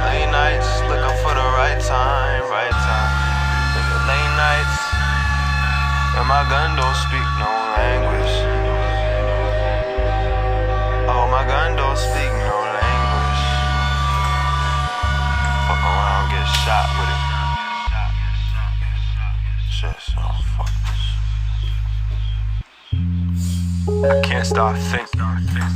late nights, looking for the right time. Nigga, late nights, and my gun don't speak no language. Oh, my gun don't speak no language. Fuck around, get shot with it. Shit, so fuck this. I can't stop thinking.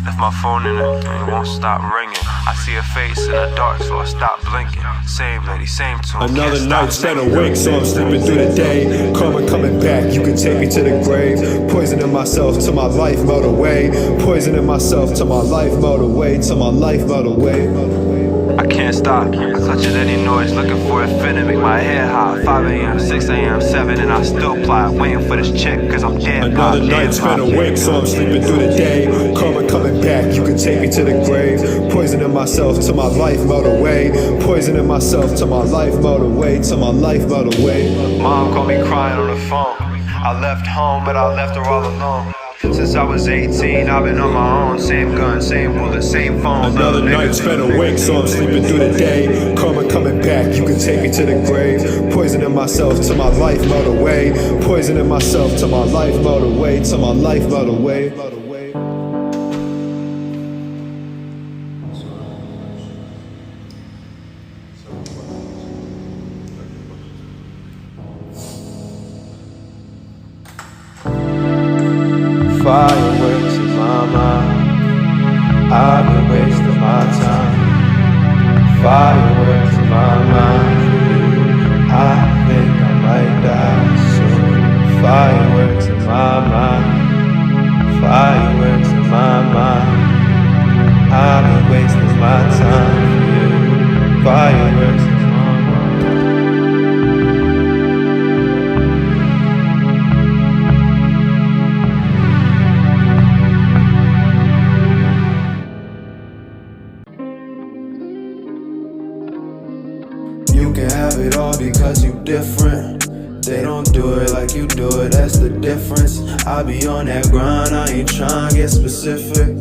Left my phone in it and it won't stop ringing. I see a face in the dark, so I stop blinking. Same lady, same tune. Another night spent awake, so I'm sleeping through the day. Karma coming back, you can take me to the grave. Poisoning myself till my life melt away. Poisoning myself till my life melt away. Till my life melt away. I can't stop, I clutch at any noise, looking for a fin to make my head high. 5 a.m., 6 a.m., 7, and I still plot, waiting for this chick, cause I'm dead. Another night spent awake, so I'm sleeping through the day. Karma coming back, you can take me to the grave. Poisoning myself till my life melt away. Poisoning myself till my life melt away. Till my life melt away. Mom called me crying on the phone. I left home, but I left her all alone. Since I was 18, I've been on my own. Same gun, same bullet, same phone. Another night spent awake, so I'm sleeping through the day. Karma coming back, you can take me to the grave. Poisoning myself till my life melt away. Poisoning myself till my life melt away. Till my life melt away. Fireworks in my mind, I've been wasting my time. Fireworks in my mind, I think I might die soon. Fireworks in my mind, fireworks in my mind, I've been wasting my time for you. Fireworks in my mind. You can have it all because you different. They don't do it like you do it, that's the difference. I be on that grind, I ain't tryna get specific.